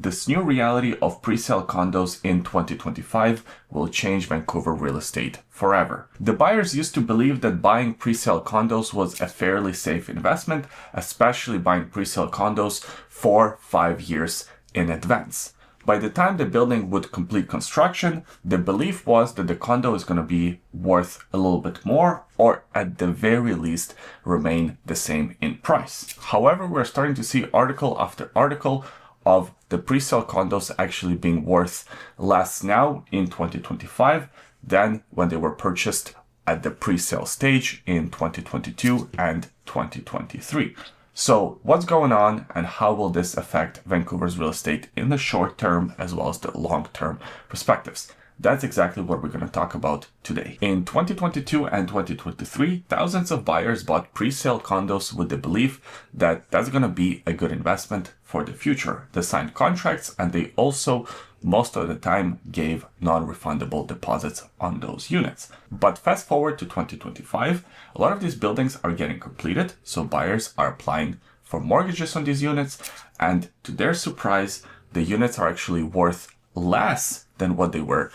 This new reality of presale condos in 2025 will change Vancouver real estate forever. The buyers used to believe that buying presale condos was a fairly safe investment, especially buying presale condos 4-5 years in advance. By the time the building would complete construction, the belief was that the condo is going to be worth a little bit more, or at the very least remain the same in price. However, we're starting to see article after article of the presale condos actually being worth less now in 2025 than when they were purchased at the presale stage in 2022 and 2023. So what's going on and how will this affect Vancouver's real estate in the short term as well as the long term perspectives? That's exactly what we're going to talk about today. In 2022 and 2023, thousands of buyers bought presale condos with the belief that that's going to be a good investment for the future. They signed contracts and they also, most of the time, gave non-refundable deposits on those units. But fast forward to 2025, a lot of these buildings are getting completed, so buyers are applying for mortgages on these units, and to their surprise, the units are actually worth less than what they were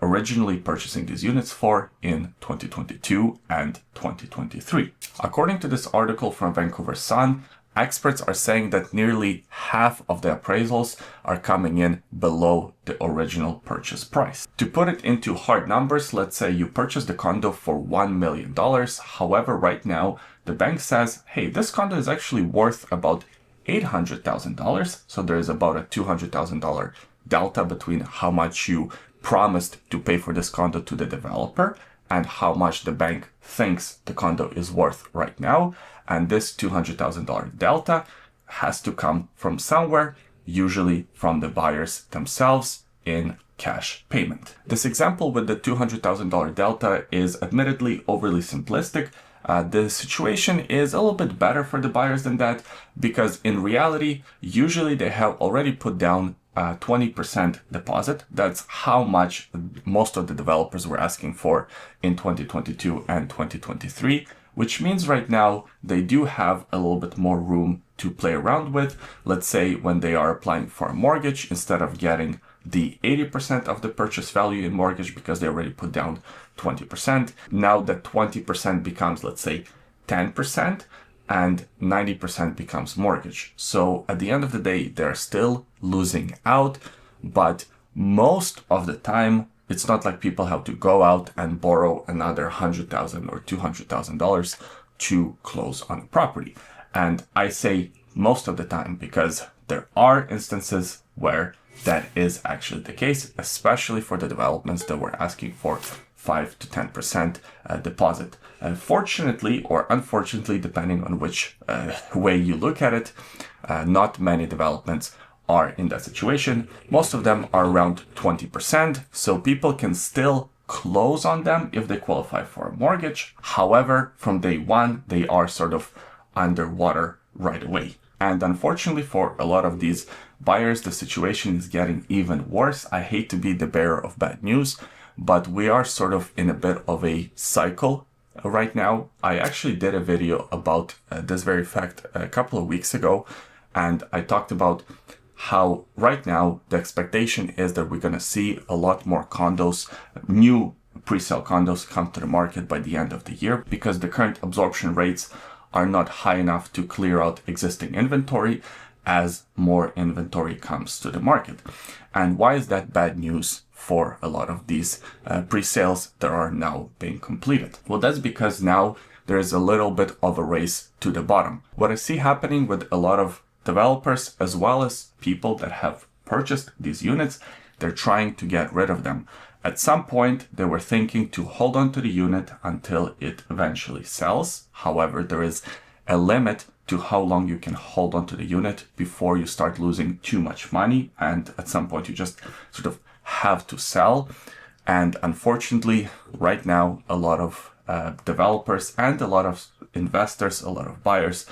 originally purchasing these units for in 2022 and 2023. According to this article from Vancouver Sun, experts are saying that nearly half of the appraisals are coming in below the original purchase price. To put it into hard numbers, let's say you purchased the condo for $1 million. However, right now, the bank says, hey, this condo is actually worth about $800,000. So there is about a $200,000 delta between how much you promised to pay for this condo to the developer and how much the bank thinks the condo is worth right now. And this $200,000 delta has to come from somewhere, usually from the buyers themselves in cash payment. This example with the $200,000 delta is admittedly overly simplistic. The situation is a little bit better for the buyers than that, because in reality, usually they have already put down 20% deposit. That's how much most of the developers were asking for in 2022 and 2023, which means right now they do have a little bit more room to play around with. Let's say when they are applying for a mortgage, instead of getting the 80% of the purchase value in mortgage because they already put down 20%, now that 20% becomes, let's say, 10%, and 90% becomes mortgage. So at the end of the day, they're still losing out, but most of the time, it's not like people have to go out and borrow another $100,000 or $200,000 to close on a property. And I say most of the time because there are instances where that is actually the case, especially for the developments that we're asking for 5 to 10% deposit. Fortunately or unfortunately, depending on which way you look at it, not many developments are in that situation. Most of them are around 20%, so people can still close on them if they qualify for a mortgage. However, from day one, they are sort of underwater right away. And unfortunately for a lot of these buyers, the situation is getting even worse. I hate to be the bearer of bad news, but we are sort of in a bit of a cycle right now. I actually did a video about this very fact a couple of weeks ago, and I talked about how right now the expectation is that we're going to see a lot more condos, new presale condos come to the market by the end of the year, because the current absorption rates are not high enough to clear out existing inventory as more inventory comes to the market. And why is that bad news for a lot of these pre-sales that are now being completed? Well, that's because now there is a little bit of a race to the bottom. What I see happening with a lot of developers as well as people that have purchased these units, they're trying to get rid of them. At some point, they were thinking to hold on to the unit until it eventually sells. However, there is a limit to how long you can hold on to the unit before you start losing too much money. And at some point, you just sort of have to sell. And unfortunately, right now, a lot of developers and a lot of investors, a lot of buyers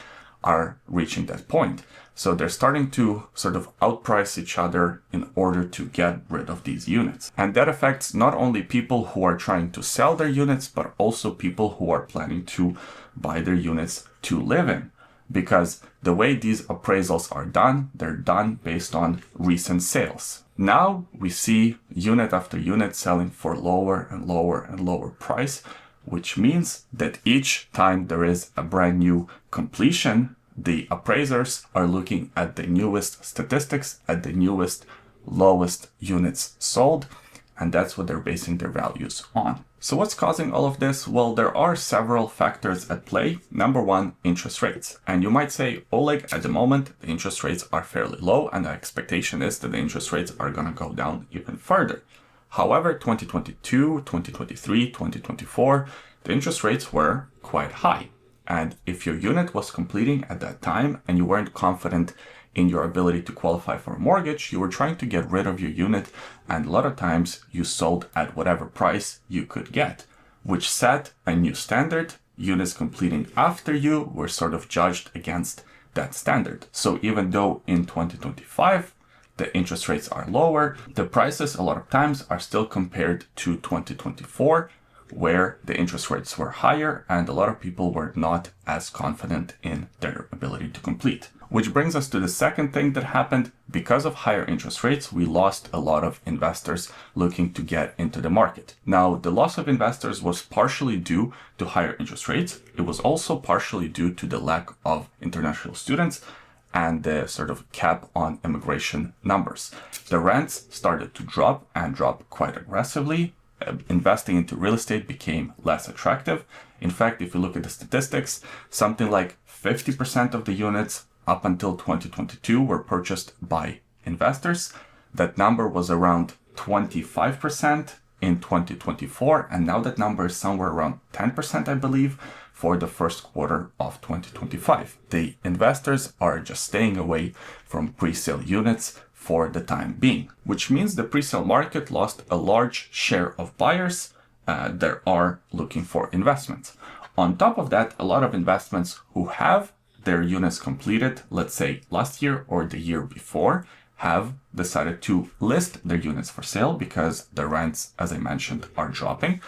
are reaching that point. So they're starting to sort of outprice each other in order to get rid of these units. And that affects not only people who are trying to sell their units, but also people who are planning to buy their units to live in. because the way these appraisals are done, they're done based on recent sales. Now we see unit after unit selling for lower and lower and lower price, which means that each time there is a brand new completion, the appraisers are looking at the newest statistics, at the newest, lowest units sold, and that's what they're basing their values on. So what's causing all of this? Well, there are several factors at play. Number one, interest rates. And you might say, Oleg, at the moment, the interest rates are fairly low, and the expectation is that the interest rates are going to go down even further. However, 2022, 2023, 2024, the interest rates were quite high. And if your unit was completing at that time and you weren't confident in your ability to qualify for a mortgage, you were trying to get rid of your unit, and a lot of times you sold at whatever price you could get, which set a new standard. Units completing after you were sort of judged against that standard. So even though in 2025 the interest rates are lower, the prices a lot of times are still compared to 2024, where the interest rates were higher and a lot of people were not as confident in their ability to complete. Which brings us to the second thing that happened. Because of higher interest rates, we lost a lot of investors looking to get into the market. Now, the loss of investors was partially due to higher interest rates. It was also partially due to the lack of international students and the sort of cap on immigration numbers. The rents started to drop and drop quite aggressively. Investing into real estate became less attractive. In fact, if you look at the statistics, something like 50% of the units up until 2022 were purchased by investors. That number was around 25% in 2024, and now that number is somewhere around 10%, I believe, for the first quarter of 2025. The investors are just staying away from pre-sale units for the time being, which means the pre-sale market lost a large share of buyers that are looking for investments. On top of that, a lot of investments who have their units completed, let's say last year or the year before, have decided to list their units for sale because the rents, as I mentioned, are dropping.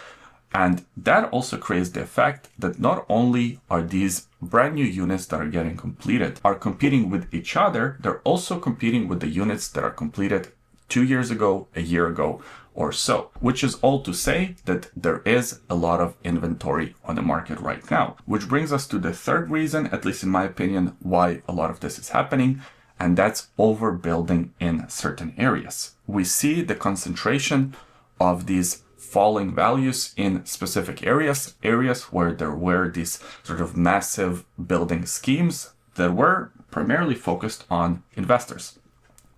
And that also creates the effect that not only are these brand new units that are getting completed are competing with each other, they're also competing with the units that are completed 2 years ago, a year ago, or so, which is all to say that there is a lot of inventory on the market right now, which brings us to the third reason, at least in my opinion, why a lot of this is happening, and that's overbuilding in certain areas. We see the concentration of these falling values in specific areas where there were these sort of massive building schemes that were primarily focused on investors.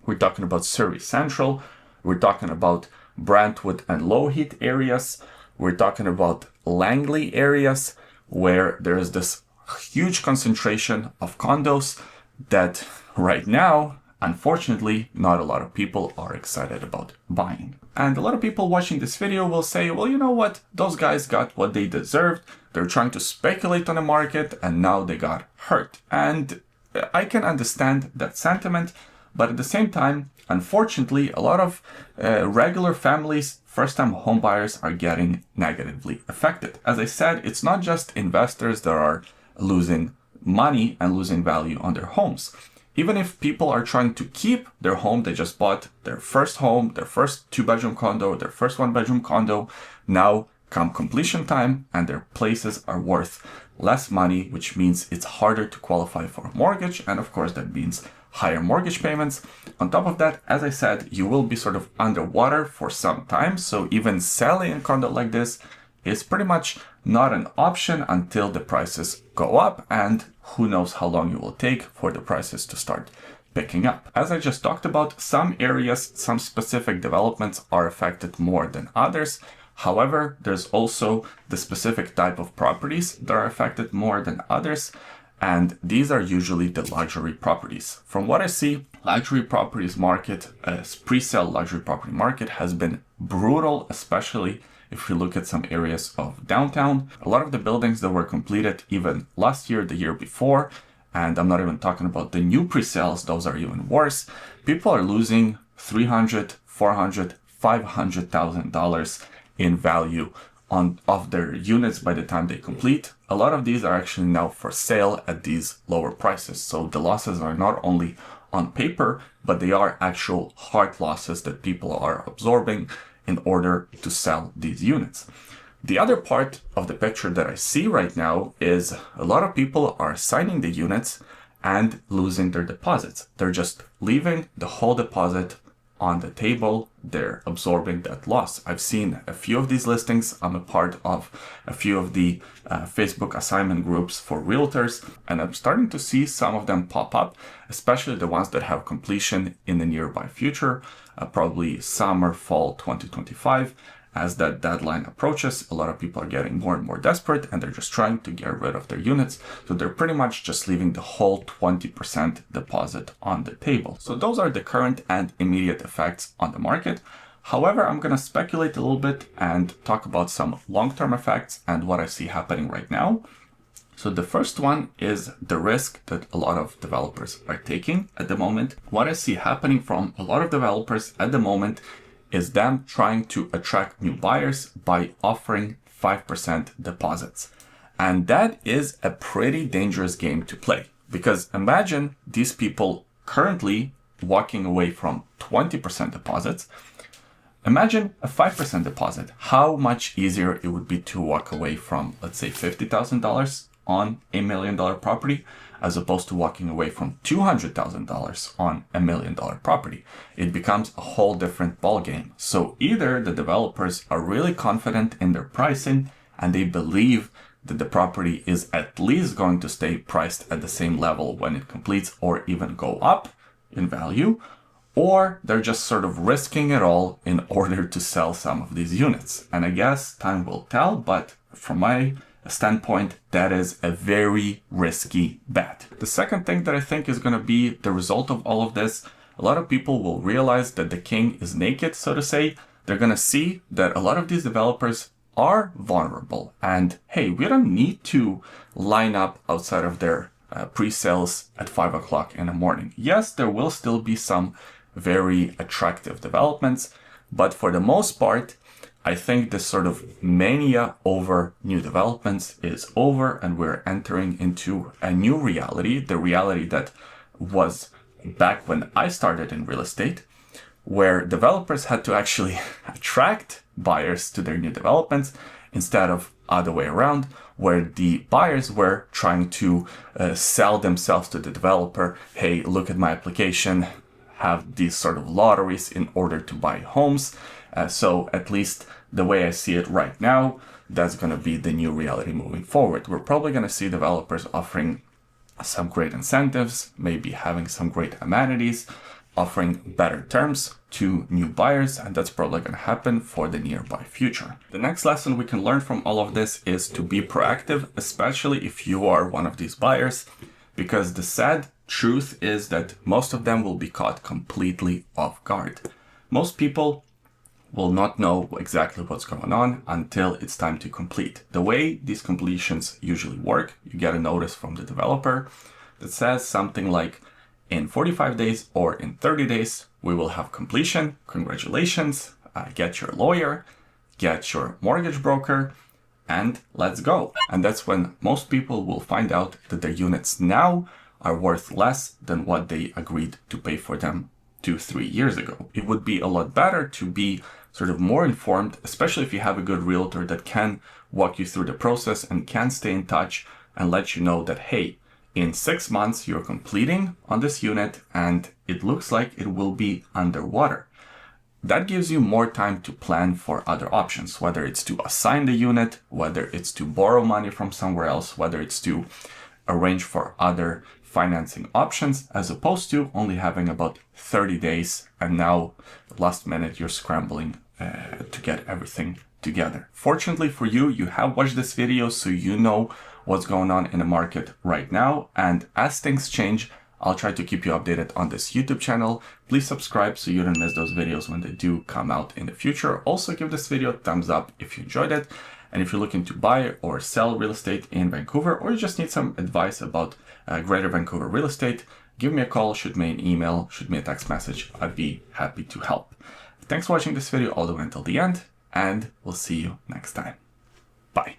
We're talking about Surrey Central, we're talking about Brantwood and Lougheed areas, we're talking about Langley areas where there is this huge concentration of condos that right now, unfortunately, not a lot of people are excited about buying. And a lot of people watching this video will say, well, you know what? Those guys got what they deserved. They're trying to speculate on the market and now they got hurt. And I can understand that sentiment, but at the same time, unfortunately, a lot of regular families, first-time homebuyers are getting negatively affected. As I said, it's not just investors that are losing money and losing value on their homes. Even if people are trying to keep their home, they just bought their first home, their first 2-bedroom condo, their first 1-bedroom condo, now come completion time and their places are worth less money, which means it's harder to qualify for a mortgage. And of course, that means higher mortgage payments. On top of that, as I said, you will be sort of underwater for some time. So even selling a condo like this is pretty much not an option until the prices go up, and who knows how long it will take for the prices to start picking up. As I just talked about, some areas, some specific developments are affected more than others. However, there's also the specific type of properties that are affected more than others, and these are usually the luxury properties. From what I see, luxury properties market, pre-sale luxury property market has been brutal, especially if you look at some areas of downtown. A lot of the buildings that were completed even last year, the year before, and I'm not even talking about the new pre-sales, those are even worse. People are losing $300,000, $400,000, $500,000 in value of their units by the time they complete. A lot of these are actually now for sale at these lower prices. So the losses are not only on paper, but they are actual hard losses that people are absorbing in order to sell these units. The other part of the picture that I see right now is a lot of people are signing the units and losing their deposits. They're just leaving the whole deposit on the table. They're absorbing that loss. I've seen a few of these listings. I'm a part of a few of the Facebook assignment groups for realtors, and I'm starting to see some of them pop up, especially the ones that have completion in the nearby future, probably summer, fall 2025. As that deadline approaches, a lot of people are getting more and more desperate, and they're just trying to get rid of their units. So they're pretty much just leaving the whole 20% deposit on the table. So those are the current and immediate effects on the market. However, I'm going to speculate a little bit and talk about some long-term effects and what I see happening right now. So the first one is the risk that a lot of developers are taking at the moment. What I see happening from a lot of developers at the moment is them trying to attract new buyers by offering 5% deposits. And that is a pretty dangerous game to play, because imagine these people currently walking away from 20% deposits. Imagine a 5% deposit. How much easier it would be to walk away from, let's say, $50,000 on $1 million property, as opposed to walking away from $200,000 on $1 million property. It becomes a whole different ballgame. So either the developers are really confident in their pricing and they believe that the property is at least going to stay priced at the same level when it completes or even go up in value, or they're just sort of risking it all in order to sell some of these units. And I guess time will tell, but from my standpoint, that is a very risky bet. The second thing that I think is going to be the result of all of this, a lot of people will realize that the king is naked, so to say. They're going to see that a lot of these developers are vulnerable, and hey, we don't need to line up outside of their pre-sales at 5 o'clock in the morning. Yes, there will still be some very attractive developments, but for the most part, I think this sort of mania over new developments is over, and we're entering into a new reality, the reality that was back when I started in real estate, where developers had to actually attract buyers to their new developments instead of other way around, where the buyers were trying to sell themselves to the developer. Hey, look at my application, have these sort of lotteries in order to buy homes. So at least the way I see it right now, that's going to be the new reality moving forward. We're probably going to see developers offering some great incentives, maybe having some great amenities, offering better terms to new buyers, and that's probably going to happen for the nearby future. The next lesson we can learn from all of this is to be proactive, especially if you are one of these buyers, because the sad truth is that most of them will be caught completely off guard. Most people will not know exactly what's going on until it's time to complete. The way these completions usually work, you get a notice from the developer that says something like, in 45 days or in 30 days, we will have completion. Congratulations, get your lawyer, get your mortgage broker, and let's go. And that's when most people will find out that their units now are worth less than what they agreed to pay for them 2-3 years ago. It would be a lot better to be sort of more informed, especially if you have a good realtor that can walk you through the process and can stay in touch and let you know that, hey, in 6 months you're completing on this unit and it looks like it will be underwater. That gives you more time to plan for other options, whether it's to assign the unit, whether it's to borrow money from somewhere else, whether it's to arrange for other financing options, as opposed to only having about 30 days and now last minute you're scrambling to get everything together. Fortunately for you, you have watched this video, so you know what's going on in the market right now, and as things change, I'll try to keep you updated on this YouTube channel. Please subscribe so you don't miss those videos when they do come out in the future. Also give this video a thumbs up if you enjoyed it. And if you're looking to buy or sell real estate in Vancouver, or you just need some advice about Greater Vancouver real estate, give me a call, shoot me an email, shoot me a text message. I'd be happy to help. Thanks for watching this video all the way until the end, and we'll see you next time. Bye.